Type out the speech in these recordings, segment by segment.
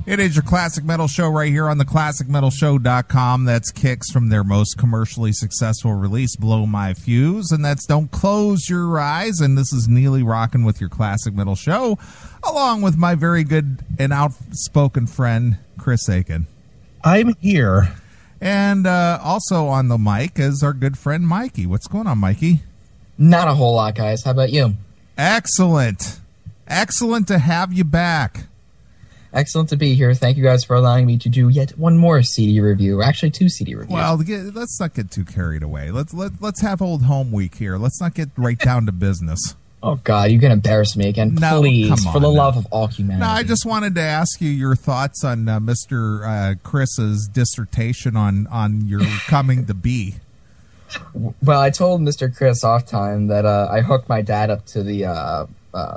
It is your Classic Metal Show right here on the ClassicMetalShow.com. That's kicks from their most commercially successful release, Blow My Fuse. And that's Don't Close Your Eyes. And this is Neeley rocking with your Classic Metal Show, along with my very good and outspoken friend, Chris Aiken. I'm here. And also on the mic is our good friend, Mikey. What's going on, Mikey? Not a whole lot, guys. How about you? Excellent. Excellent to have you back. Excellent to be here. Thank you guys for allowing me to do yet one more CD review, or actually 2 CD reviews. Well, let's not get too carried away. Let's have old home week here. Let's not get right down to business. Oh God, you're gonna embarrass me again, please, for the love of all humanity. No, I just wanted to ask you your thoughts on Mr. Chris's dissertation on your coming to be. Well, I told Mr. Chris off time that I hooked my dad up to the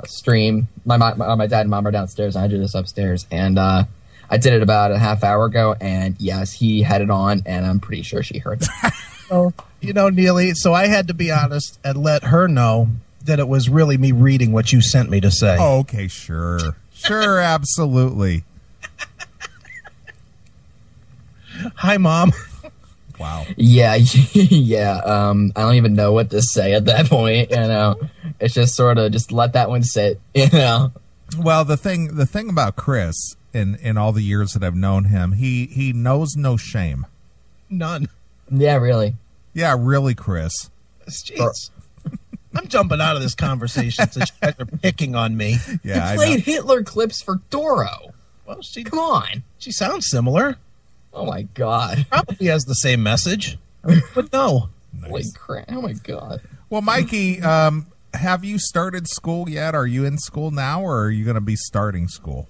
stream. My dad and mom are downstairs, and I do this upstairs. And I did it about a half hour ago, and yes, he had it on, and I'm pretty sure she heard it. So, Neeley, so I had to be honest and let her know that it was really me reading what you sent me to say. Oh, okay, sure. Sure, absolutely. Hi, Mom. Wow. Yeah. I don't even know what to say at that point. It's just sort of just let that one sit. Well, the thing about Chris, in all the years that I've known him, he knows no shame. None. Yeah, really. Yeah, really, Chris. Jeez. I'm jumping out of this conversation since you guys are picking on me. Yeah, you played Hitler clips for Doro. Well, come on. She sounds similar. Oh my God. Probably has the same message, but no. Nice. Holy crap. Oh my God. Well, Mikey, have you started school yet? Are you in school now, or are you going to be starting school?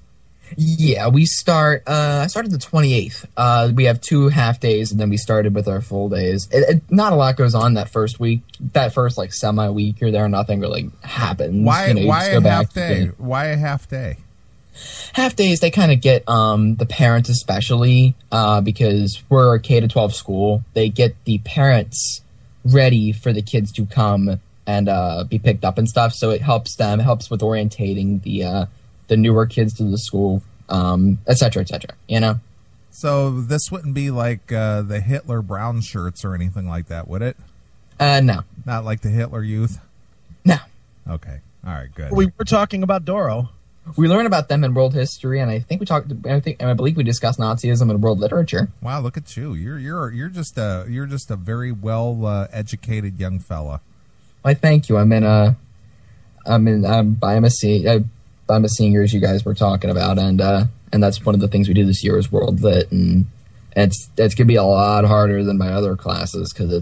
Yeah, we start. I started the 28th. We have 2 half days, and then we started with our full days. Not a lot goes on that first week. That first semi week, you're there, nothing really happens. Why a half day? Why a half day? Half days, they kind of get the parents especially because we're a K-12 school. They get the parents ready for the kids to come and be picked up and stuff. So it helps them. It helps with orientating the newer kids to the school, et cetera, et cetera. So this wouldn't be like the Hitler brown shirts or anything like that, would it? No. Not like the Hitler Youth? No. Okay. All right. Good. We were talking about Doro. We learn about them in world history, and I believe we discussed Nazism in world literature. Wow, look at you! You're just a very well educated young fella. Why, thank you. I'm a senior, as you guys were talking about, and that's one of the things we do this year is world lit, and it's gonna be a lot harder than my other classes because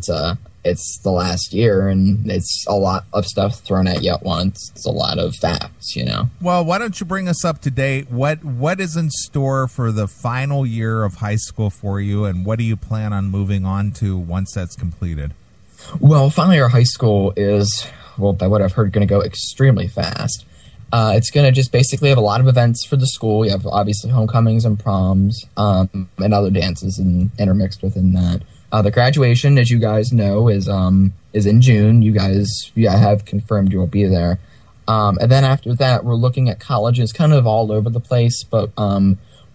it's the last year, and it's a lot of stuff thrown at you at once. It's a lot of facts, Well, why don't you bring us up to date? What is in store for the final year of high school for you, and what do you plan on moving on to once that's completed? Well, final year of high school is, well, by what I've heard, going to go extremely fast. It's going to just basically have a lot of events for the school. You have obviously homecomings and proms and other dances and intermixed within that. The graduation, as you guys know, is in June. You guys have confirmed you will be there. And then after that, we're looking at colleges kind of all over the place, but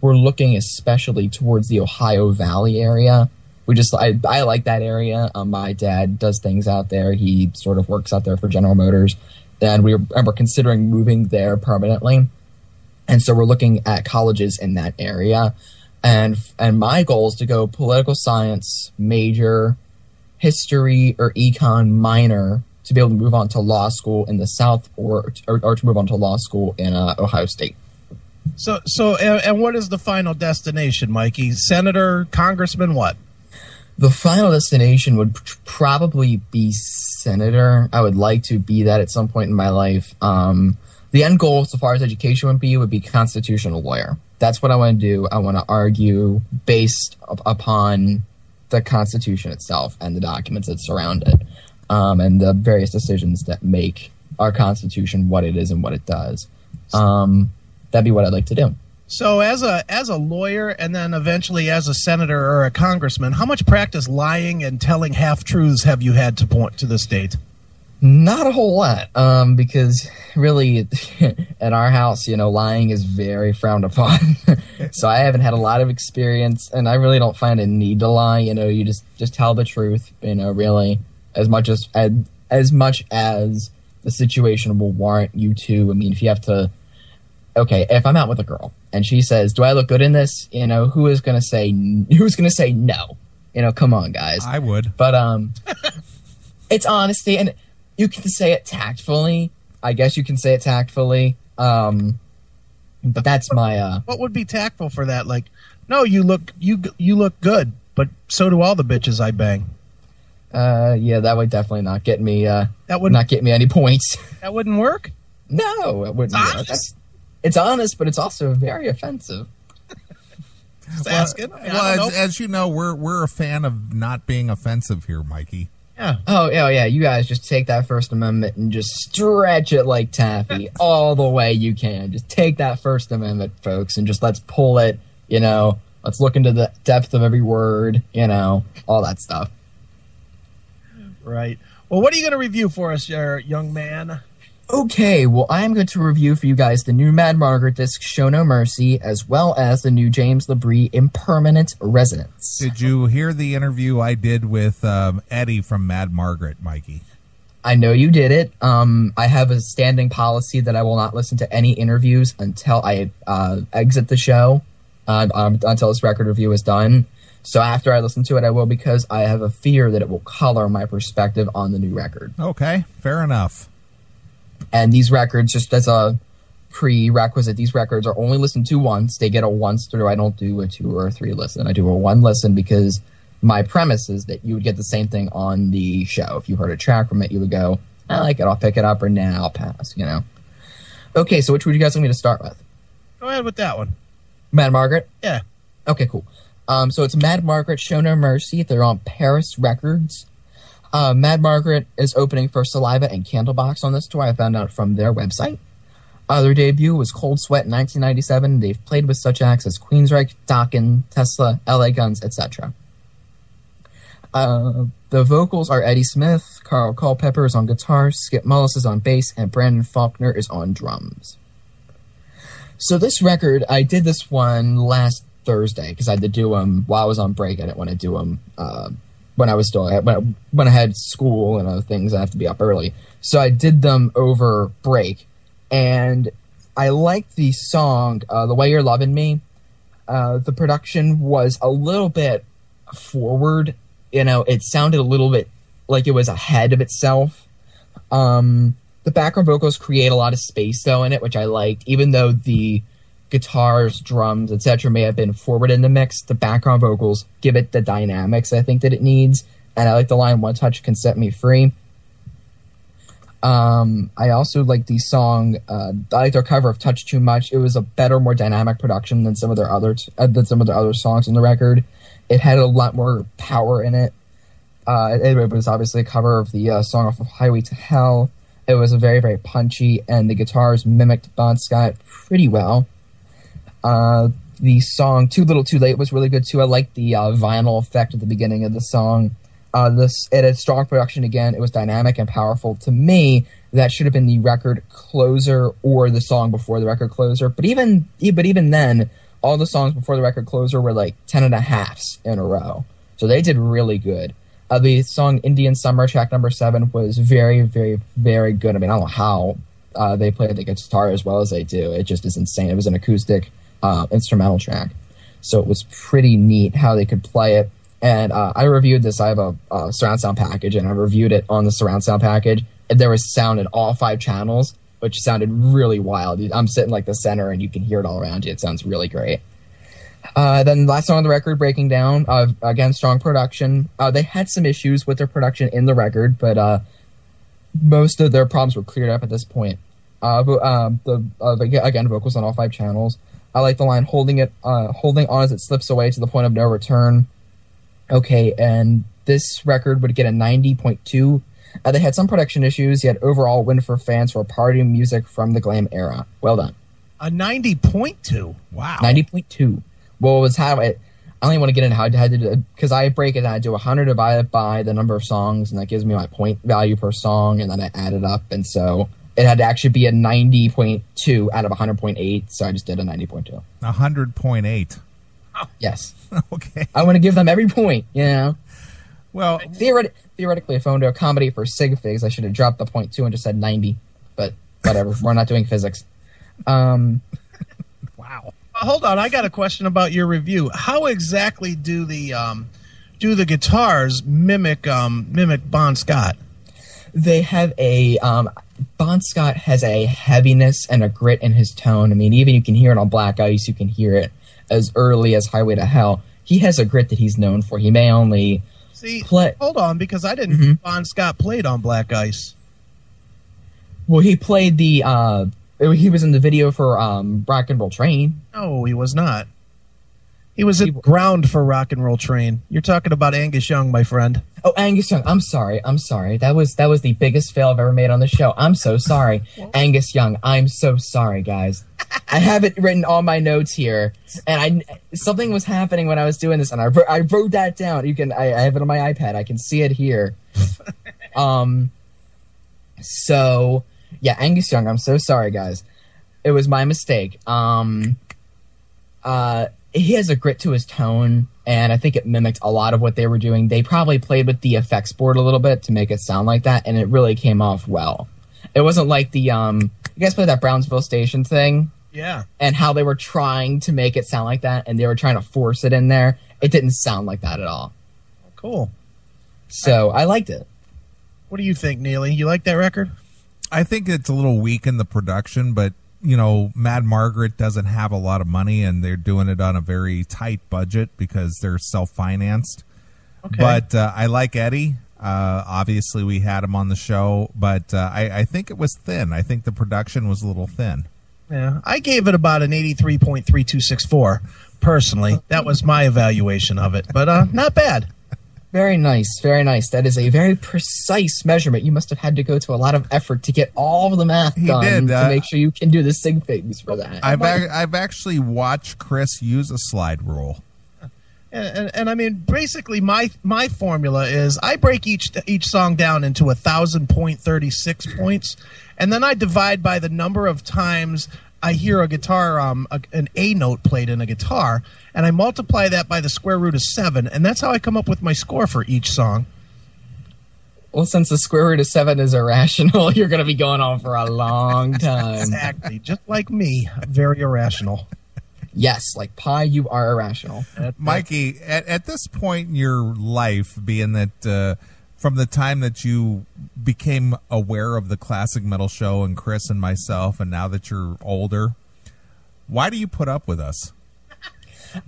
we're looking especially towards the Ohio Valley area. I like that area. My dad does things out there. He sort of works out there for General Motors. And we're considering moving there permanently. And so we're looking at colleges in that area. And my goal is to go political science major, history or econ minor to be able to move on to law school in the South or to move on to law school in Ohio State. So what is the final destination, Mikey? Senator, congressman, what? The final destination would probably be senator. I would like to be that at some point in my life. The end goal, so far as education would be constitutional lawyer. That's what I want to do. I want to argue based upon the Constitution itself and the documents that surround it, and the various decisions that make our Constitution what it is and what it does. That'd be what I'd like to do. So as a lawyer and then eventually as a senator or a congressman, how much practice lying and telling half-truths have you had to point to this date? Not a whole lot, because really at our house, lying is very frowned upon. So I haven't had a lot of experience, and I really don't find a need to lie. You know, you just tell the truth. You know, really, as much as the situation will warrant you to. I mean, if you have to, okay, if I'm out with a girl and she says, "Do I look good in this?" You know, who's gonna say no? You know, come on, guys. I would, but it's honesty, and you can say it tactfully. I guess you can say it tactfully. But that's my. What would be tactful for that? Like, no, you look good, but so do all the bitches I bang. Yeah, that would definitely not get me. That would not get me any points. That wouldn't work. No, it wouldn't. It's honest, but it's also very offensive. Just asking. As you know, we're a fan of not being offensive here, Mikey. Yeah. Oh, yeah. You guys just take that First Amendment and just stretch it like taffy all the way you can. Just take that First Amendment, folks, and just let's pull it. You know, let's look into the depth of every word. You know, all that stuff. Right. Well, what are you going to review for us, young man? Okay, well, I'm going to review for you guys the new Mad Margritt disc, Show No Mercy, as well as the new James Labrie Impermanent Resonance. Did you hear the interview I did with Eddie from Mad Margritt, Mikey? I know you did it. I have a standing policy that I will not listen to any interviews until I exit the show, until this record review is done. So after I listen to it, I will, because I have a fear that it will color my perspective on the new record. Okay, fair enough. And these records, just as a prerequisite, these records are only listened to once. They get a once through. I don't do a 2 or a 3 listen. I do a 1 listen, because my premise is that you would get the same thing on the show. If you heard a track from it, you would go, I like it, I'll pick it up, or nah, I'll pass, you know. Okay, so which would you guys like me to start with? Go ahead with that one. Mad Margritt? Yeah. Okay, cool. So it's Mad Margritt, Show No Mercy. They're on Paris Records. Mad Margritt is opening for Saliva and Candlebox on this tour. I found out from their website. Their debut was Cold Sweat in 1997. They've played with such acts as Queensryche, Dokken, Tesla, LA Guns, etc. The vocals are Eddie Smith, Carl Culpepper is on guitar, Skip Mullis is on bass, and Brandon Faulkner is on drums. So this record, I did this one last Thursday, because I had to do them while I was on break. I didn't want to do them when I had school and other things. I have to be up early, so I did them over break. And I liked the song "The Way You're Loving Me." The production was a little bit forward. You know, it sounded a little bit like it was ahead of itself. The background vocals create a lot of space though in it, which I liked, even though the guitars, drums, etc. may have been forward in the mix. The background vocals give it the dynamics I think that it needs, and I like the line "One touch can set me free." I also like the song. I like their cover of "Touch Too Much." It was a better, more dynamic production than some of their other songs on the record. It had a lot more power in it. It was obviously a cover of the song off of "Highway to Hell." It was a very, very punchy, and the guitars mimicked Bon Scott pretty well. The song "Too Little Too Late" was really good too. I liked the vinyl effect at the beginning of the song. It had strong production again. It was dynamic and powerful. To me, that should have been the record closer or the song before the record closer. But even then, all the songs before the record closer were like 10.5s in a row. So they did really good. The song "Indian Summer," track number 7, was very, very, very good. I mean, I don't know how they play the guitar as well as they do. It just is insane. It was an acoustic instrumental track. So it was pretty neat how they could play it. And I reviewed this. I have a surround sound package, and I reviewed it on the surround sound package. And there was sound in all 5 channels, which sounded really wild. I'm sitting like the center, and you can hear it all around you. It sounds really great. Then last song on the record, "Breaking Down." Again, strong production. They had some issues with their production in the record, but most of their problems were cleared up at this point. Again, vocals on all 5 channels. I like the line holding on as it slips away to the point of no return. Okay, and this record would get a 90.2. They had some production issues, yet overall win for fans for party music from the glam era. Well done. A 90.2. Wow. 90.2. Well, it was how it. I don't even want to get into how I had to do it, because I break it and I do 100 divided by the number of songs, and that gives me my point value per song, and then I add it up, and so it had to actually be a 90.2 out of 100.8, so I just did a 90.2. 100.8. Yes. Okay. I want to give them every point, you know? Well, theoretically, if I wanted to accommodate for sig figs, I should have dropped the 0.2 and just said 90, but whatever. We're not doing physics. wow. Hold on, I got a question about your review. How exactly do the guitars mimic Bon Scott? They have a Bon Scott has a heaviness and a grit in his tone. I mean, even you can hear it on Black Ice. You can hear it as early as Highway to Hell. He has a grit that he's known for. He may only hold on, because I didn't think Bon Scott played on Black Ice. Well, he played the he was in the video for Rock and Roll Train. No, he was not. He was at ground for Rock and Roll Train. You're talking about Angus Young, my friend. Oh, Angus Young. I'm sorry. That was the biggest fail I've ever made on the show. I'm so sorry. Angus Young. I'm so sorry, guys. I have it written on my notes here, and something was happening when I was doing this, and I wrote that down. I have it on my iPad. I can see it here. So yeah, Angus Young. I'm so sorry, guys. It was my mistake. He has a grit to his tone, and I think it mimicked a lot of what they were doing. They probably played with the effects board a little bit to make it sound like that, and it really came off well. It wasn't like the you guys played that Brownsville Station thing? Yeah. And how they were trying to make it sound like that, and they were trying to force it in there. It didn't sound like that at all. Cool. So I liked it. What do you think, Neely? You like that record? I think it's a little weak in the production, but you know, Mad Margritt doesn't have a lot of money, and they're doing it on a very tight budget because they're self-financed. Okay. But I like Eddie. Obviously, we had him on the show, but I think it was thin. I think the production was a little thin. Yeah, I gave it about an 83.3264, personally. That was my evaluation of it, but not bad. Very nice, very nice. That is a very precise measurement. You must have had to go to a lot of effort to get all of the math done to make sure you can do the sig figs for that. I've actually watched Chris use a slide rule. And I mean, basically, my formula is I break each song down into 1,000.36 points, and then I divide by the number of times I hear a guitar, an A note played in a guitar, and I multiply that by the square root of 7, and that's how I come up with my score for each song. Well, since the square root of 7 is irrational, you're going to be going on for a long time. Exactly. Just like me, very irrational. Yes, like pi, you are irrational. Mikey, at this point in your life, being that from the time that you became aware of the Classic Metal Show and Chris and myself, and now that you're older, why do you put up with us?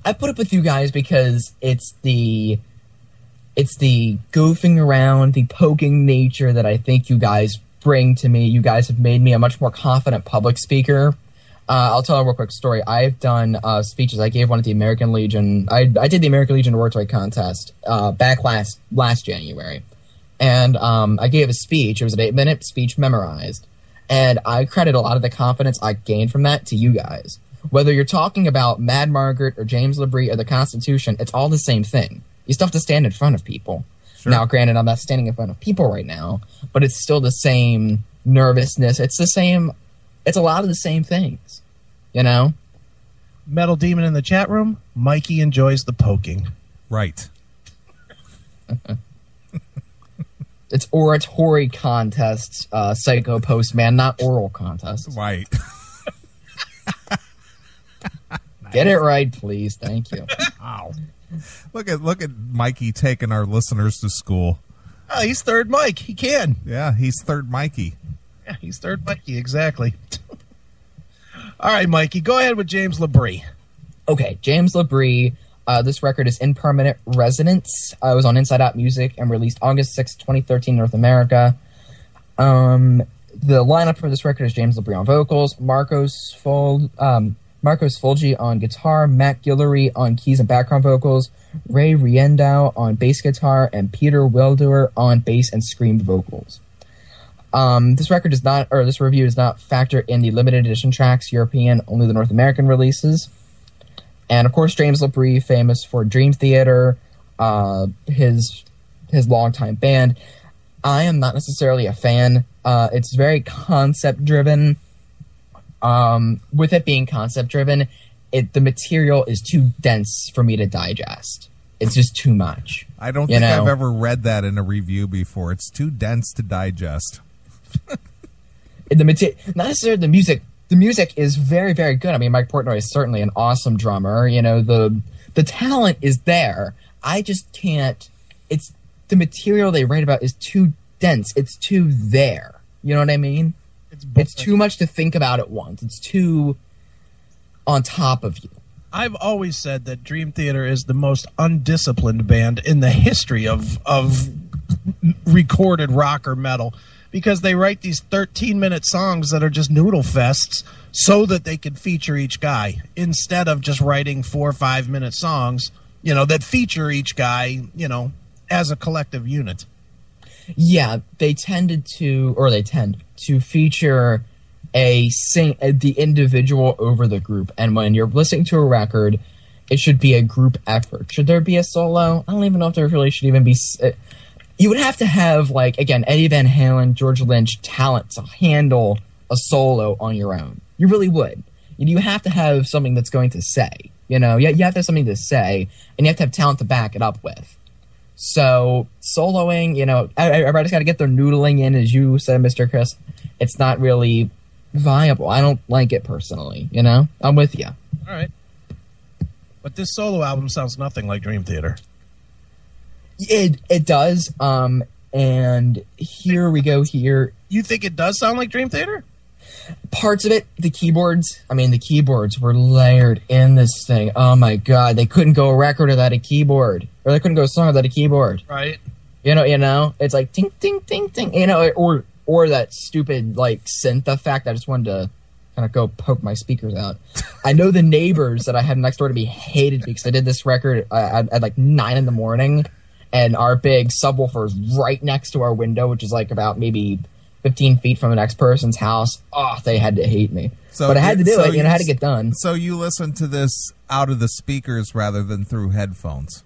I put up with you guys because it's the goofing around, the poking nature that I think you guys bring to me. You guys have made me a much more confident public speaker. I'll tell a real quick story. I've done speeches. I gave one at the American Legion. I did the American Legion Oratory Contest back last January. And I gave a speech. It was an 8-minute speech memorized. And I credit a lot of the confidence I gained from that to you guys. Whether you're talking about Mad Margritt or James Labrie or the Constitution, it's all the same thing. You still have to stand in front of people. Sure. Now, granted, I'm not standing in front of people right now, but it's still the same nervousness. It's the same. It's a lot of the same things, you know? Metal Demon in the chat room, Mikey enjoys the poking. Right. It's oratory contests, Psycho Postman, not oral contests. Right. Get it right, please. Thank you. Wow. Look at Mikey taking our listeners to school. Oh, he's third Mike. He can. Yeah, he's third Mikey. Yeah, he's third Mikey, exactly. All right, Mikey, go ahead with James Labrie. Okay, James Labrie. This record is Impermanent Resonance. It was on Inside Out Music and released August 6, 2013, North America. The lineup for this record is James Labrie on vocals, Marcos Fulgi on guitar, Matt Guillory on keys and background vocals, Ray Riendow on bass guitar, and Peter Wildoer on bass and screamed vocals. This review does not factor in the limited edition tracks, European, only the North American releases. And of course, James Labrie, famous for Dream Theater, his longtime band. I am not necessarily a fan. It's very concept driven. With it being concept driven, the material is too dense for me to digest. It's just too much. I don't think I've ever read that in a review before. It's too dense to digest. Not necessarily the music. The music is very, very good. I mean, Mike Portnoy is certainly an awesome drummer. You know, the talent is there. I just can't. It's the material they write about is too dense. It's too there. You know what I mean? It's too much to think about at once. It's too on top of you. I've always said that Dream Theater is the most undisciplined band in the history of recorded rock or metal, because they write these 13-minute songs that are just noodle fests so that they can feature each guy, instead of just writing 4 or 5 minute songs, you know, that feature each guy, you know, as a collective unit. Yeah, they tend to feature the individual over the group, and when you're listening to a record, it should be a group effort. Should there be a solo? I don't even know if there really should even be. You would have to have, like, again, Eddie Van Halen, George Lynch talent to handle a solo on your own. You really would. You have to have something that's going to say. You know, you have to have something to say, and you have to have talent to back it up with. So soloing, you know, everybody's got to get their noodling in, as you said, Mr. Chris. It's not really viable. I don't like it personally, you know? I'm with you. All right. But this solo album sounds nothing like Dream Theater. It does. And here we go here. You think it does sound like Dream Theater? Parts of it, the keyboards were layered in this thing. Oh my God. They couldn't go a record without a keyboard. Or they couldn't go a song without a keyboard. Right. You know, it's like ting, ting, ting, ting, you know, or that stupid, like, synth effect. I just wanted to kind of go poke my speakers out. I know the neighbors that I had next door to me hated me because I did this record at like 9 in the morning, and our big subwoofer is right next to our window, which is like about maybe 15 feet from the next person's house. Oh, they had to hate me. But I had to do it, you know, I had to get done. So you listen to this out of the speakers rather than through headphones?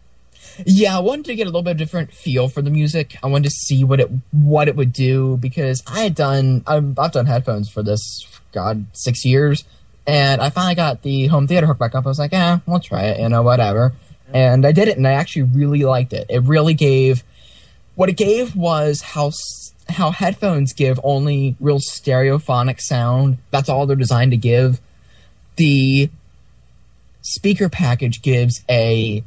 Yeah, I wanted to get a little bit of different feel for the music. I wanted to see what it would do, because I've done headphones for this, 6 years, and I finally got the home theater hooked back up. I was like, we'll try it, you know, whatever. And I did it, and I actually really liked it. It really gave, what it gave was how headphones give only real stereophonic sound. That's all they're designed to give. The speaker package gives a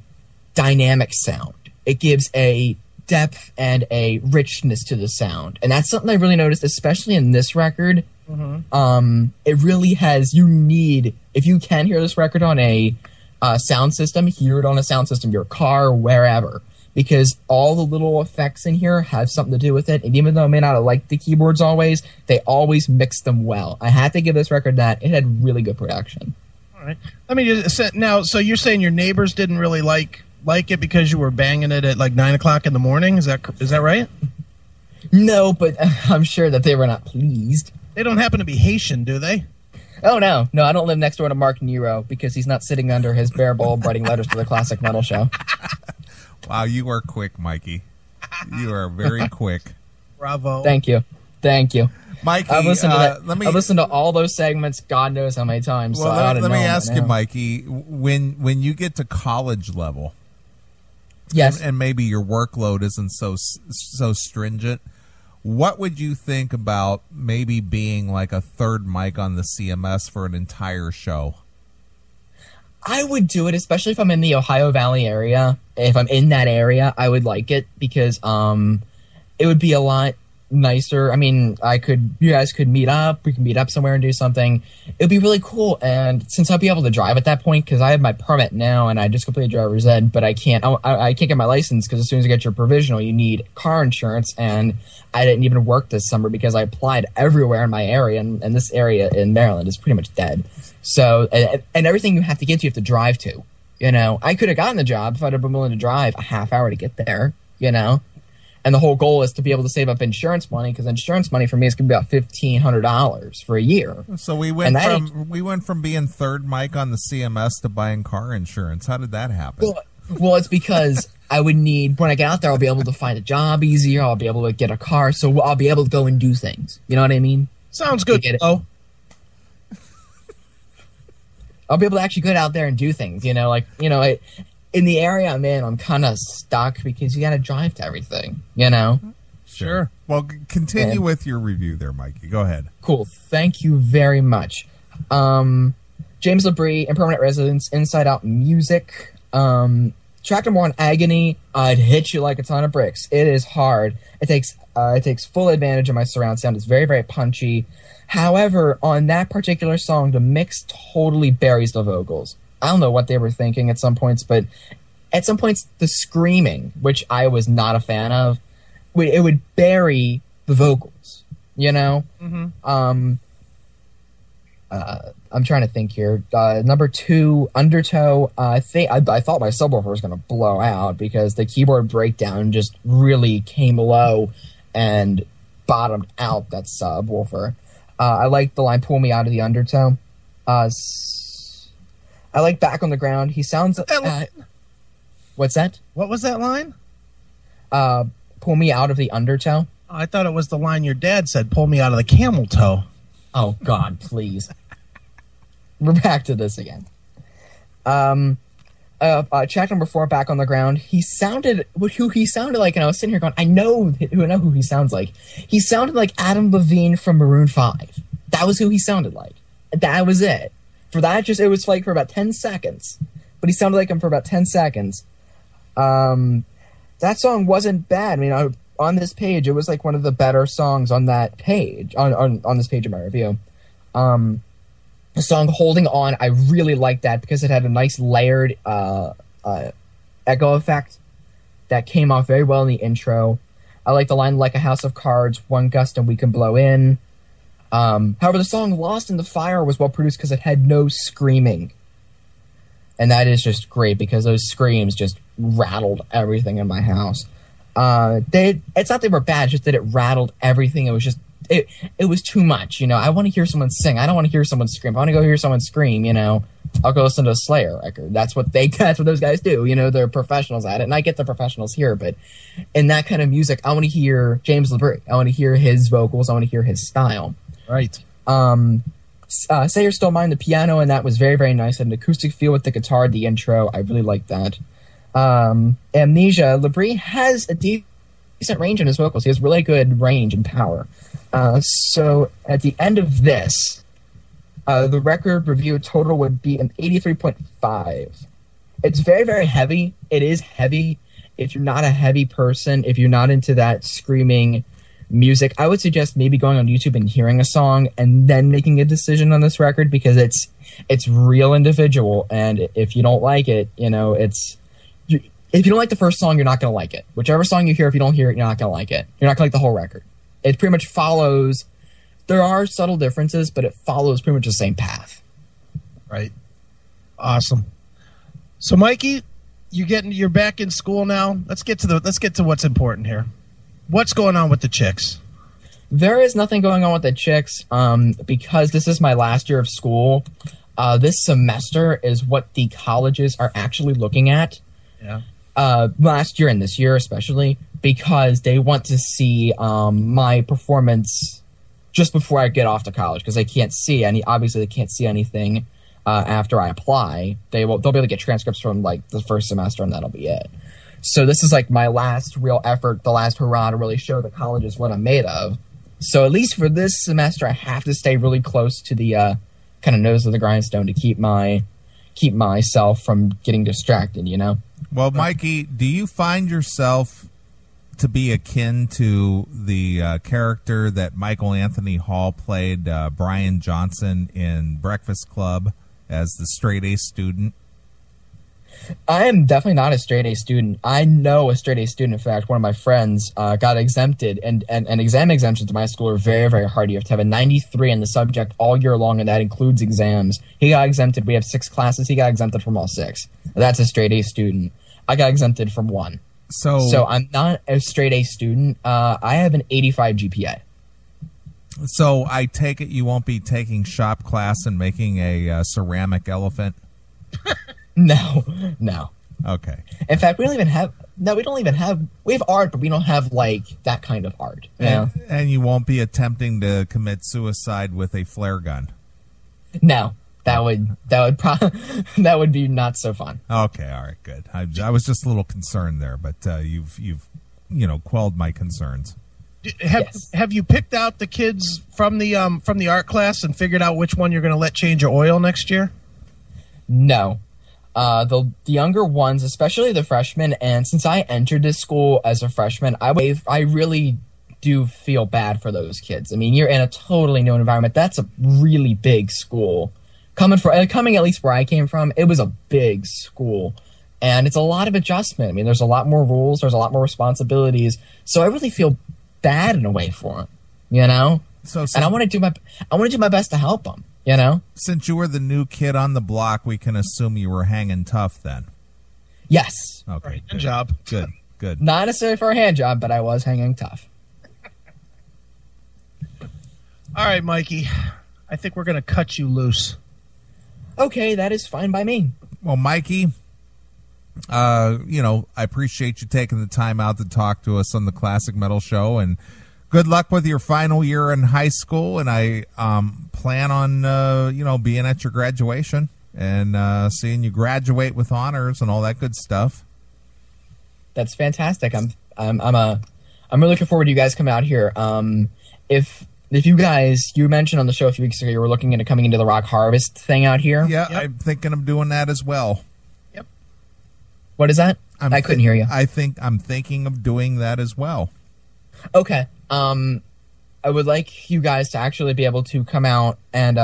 dynamic sound. It gives a depth and a richness to the sound, and that's something I really noticed, especially in this record. It really has. If you can hear this record on a sound system, hear it on a sound system, your car, wherever, because all the little effects in here have something to do with it. And even though I may not have liked the keyboards always, they always mix them well. I had to give this record that. It had really good production. All right. Let me just say, now, so you're saying your neighbors didn't really like it because you were banging it at like 9 o'clock in the morning? Is that right? No, but I'm sure that they were not pleased. They don't happen to be Haitian, do they? Oh, no. No, I don't live next door to Mark Nero because he's not sitting under his bare bulb writing letters to the Classic Metal Show. Wow, you are quick, Mikey. You are very quick. Bravo. Thank you. Mikey, I've listened to all those segments God knows how many times. Well, so let me ask you, Mikey, when you get to college level, yes, and maybe your workload isn't so stringent, what would you think about maybe being like a third mic on the CMS for an entire show? I would do it, especially if I'm in the Ohio Valley area. If I'm in that area, I would like it because it would be a lot nicer. I mean, you guys could meet up. We can meet up somewhere and do something. It would be really cool. And since I'll be able to drive at that point, because I have my permit now and I just completed driver's ed, but I can't get my license because as soon as you get your provisional, you need car insurance. And I didn't even work this summer because I applied everywhere in my area, and this area in Maryland is pretty much dead. So, and everything you have to get to, you have to drive to. You know, I could have gotten the job if I'd have been willing to drive a half hour to get there, you know. And the whole goal is to be able to save up insurance money, because insurance money for me is going to be about $1,500 for a year. So we went from being third mic on the CMS to buying car insurance. How did that happen? Well, it's because I would need, when I get out there, I'll be able to find a job easier. I'll be able to get a car, so I'll be able to go and do things. You know what I mean? Sounds good. Oh, I'll be able to actually get out there and do things. In the area I'm in, I'm kind of stuck because you got to drive to everything. Sure. Well, continue with your review there, Mikey. Go ahead. Cool. Thank you very much. James Labrie, Impermanent Residence, Inside Out Music. Track number 1, Agony. It hits you like a ton of bricks. It is hard. It takes full advantage of my surround sound. It's very, very punchy. However, on that particular song, the mix totally buries the vocals. I don't know what they were thinking at some points, but at some points, the screaming, which I was not a fan of, it would bury the vocals, Mm-hmm. I'm trying to think here. Number 2, Undertow. I thought my subwoofer was going to blow out because the keyboard breakdown just really came low and bottomed out that subwoofer. I like the line "Pull Me Out of the Undertow." I like "Back on the Ground." He sounds. What's that? What was that line? "Pull me out of the undertow." Oh, I thought it was the line your dad said. "Pull me out of the camel toe." Oh God, please. We're back to this again. Track number 4, "Back on the Ground." He sounded who he sounded like, and I was sitting here going, I know who he sounds like. He sounded like Adam Levine from Maroon 5. That was who he sounded like. That was it. For that, it was like for about 10 seconds. But he sounded like him for about 10 seconds. That song wasn't bad. I mean, on this page, it was like one of the better songs on that page, on this page of my review. The song "Holding On," I really liked that because it had a nice layered echo effect that came off very well in the intro. I like the line "Like a house of cards, one gust and we can blow in." However, the song "Lost in the Fire" was well produced because it had no screaming. And that is just great because those screams just rattled everything in my house. It's not they were bad, just that it rattled everything. It was just it was too much, I want to hear someone sing. I don't want to hear someone scream. I want to go hear someone scream, I'll go listen to a Slayer record. That's what those guys do. They're professionals at it. And I get the professionals here, but in that kind of music, I want to hear James Labrie. I want to hear his vocals. I want to hear his style. Right. Say You're Still Mine, the piano, and that was very, very nice. And an acoustic feel with the guitar, the intro. I really liked that. Amnesia. Labrie has a decent range in his vocals. He has really good range and power. So at the end of this, the record review total would be an 83.5. It's very, very heavy. It is heavy. If you're not a heavy person, if you're not into that screaming music, I would suggest maybe going on YouTube and hearing a song and then making a decision on this record because it's real individual. And if you don't like it, if you don't like the first song, you're not going to like it. Whichever song you hear, if you don't hear it, you're not going to like it. You're not going to like the whole record. It pretty much follows. There are subtle differences, but it follows pretty much the same path. Right. Awesome. So, Mikey, you're back in school now. Let's get to what's important here. What's going on with the chicks? There is nothing going on with the chicks because this is my last year of school. This semester is what the colleges are actually looking at. Yeah. Last year and this year especially, because they want to see my performance just before I get off to college, because they can't see anything after I apply. They'll be able to get transcripts from like the first semester, and that'll be it. So this is like my last real effort, the last hurrah to really show the colleges what I'm made of. So at least for this semester, I have to stay really close to the kind of nose of the grindstone to keep myself from getting distracted, Well, Mikey, do you find yourself to be akin to the character that Michael Anthony Hall played, Brian Johnson, in Breakfast Club as the straight-A student? I am definitely not a straight-A student. I know a straight-A student. In fact, one of my friends got exempted, and exam exemptions at my school are very, very hard. You have to have a 93 in the subject all year long, and that includes exams. He got exempted. We have 6 classes. He got exempted from all 6. That's a straight-A student. I got exempted from 1. So I'm not a straight-A student. I have an 85 GPA. So I take it you won't be taking shop class and making a ceramic elephant? No. Okay. In fact, we don't even have No, we don't even have. We have art, but we don't have like that kind of art. And you won't be attempting to commit suicide with a flare gun. No, that would be not so fun. Okay, all right, good. I was just a little concerned there, but you've quelled my concerns. Have you picked out the kids from the art class and figured out which one you're going to let change your oil next year? No. The younger ones, especially the freshmen, and since I entered this school as a freshman, I really do feel bad for those kids. I mean, you're in a totally new environment. That's a really big school. Coming at least where I came from, it was a big school, and it's a lot of adjustment. I mean, there's a lot more rules, there's a lot more responsibilities, so I really feel bad in a way for them, and I want to do my best to help them. Since you were the new kid on the block, we can assume you were hanging tough then. Yes. Okay. Right, good job. Good. Not necessarily for a hand job, but I was hanging tough. All right, Mikey. I think we're going to cut you loose. Okay, that is fine by me. Well, Mikey, I appreciate you taking the time out to talk to us on the Classic Metal Show, and good luck with your final year in high school, and I plan on, being at your graduation and seeing you graduate with honors and all that good stuff. That's fantastic. I'm really looking forward to you guys coming out here. If you guys, you mentioned on the show a few weeks ago you were looking into coming into the Rock Harvest thing out here. Yeah, yep. I'm thinking of doing that as well. Yep. What is that? I couldn't hear you. I'm thinking of doing that as well. Okay. I would like you guys to actually be able to come out and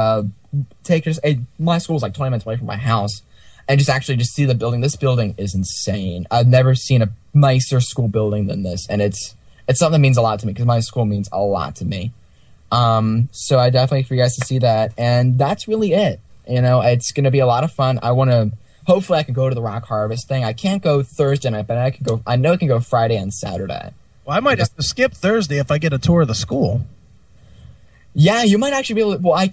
my school is like 20 minutes away from my house, and just see the building. This building is insane. I've never seen a nicer school building than this, and it's something that means a lot to me because my school means a lot to me. So I definitely for you guys to see that, and that's really it. It's going to be a lot of fun. Hopefully I can go to the Rock Harvest thing. I can't go Thursday night, but I know I can go Friday and Saturday. Well, I might have to skip Thursday if I get a tour of the school. Yeah, you might actually be able to. Well, I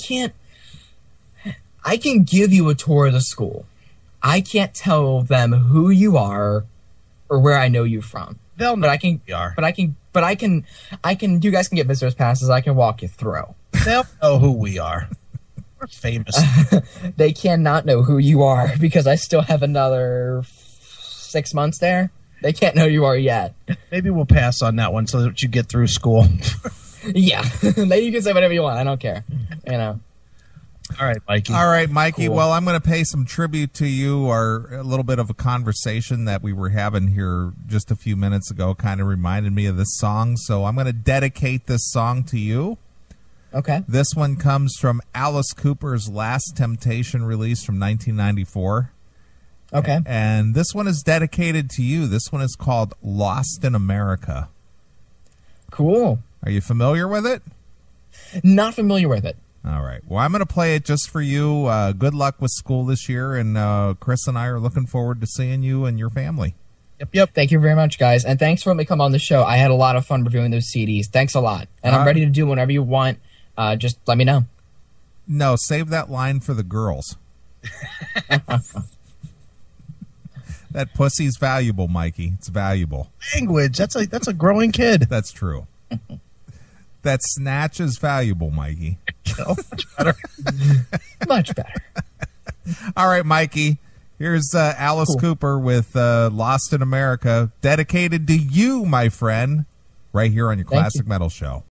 can give you a tour of the school. I can't tell them who you are or where I know you from. They'll know who you are. But I can, you guys can get visitors passes. I can walk you through. They'll know who we are. We're famous. They cannot know who you are because I still have another 6 months there. They can't know who you are yet. Maybe we'll pass on that one so that you get through school. Yeah. You can say whatever you want. I don't care. All right, Mikey. All right, Mikey. Cool. Well, I'm going to pay some tribute to you, or a little bit of a conversation that we were having here just a few minutes ago kind of reminded me of this song. So I'm going to dedicate this song to you. Okay. This one comes from Alice Cooper's Last Temptation release from 1994. Okay. And this one is dedicated to you. This one is called Lost in America. Cool. Are you familiar with it? Not familiar with it. All right. Well, I'm going to play it just for you. Good luck with school this year, and Chris and I are looking forward to seeing you and your family. Yep. Thank you very much, guys. And thanks for letting me come on the show. I had a lot of fun reviewing those CDs. Thanks a lot. And I'm ready to do whatever you want. Just let me know. No, save that line for the girls. That pussy's valuable, Mikey. It's valuable. Language. That's a growing kid. That's true. That snatch is valuable, Mikey. Much better. Much better. All right, Mikey. Here's Alice Cooper with Lost in America, dedicated to you, my friend, right here on your Classic Metal Show.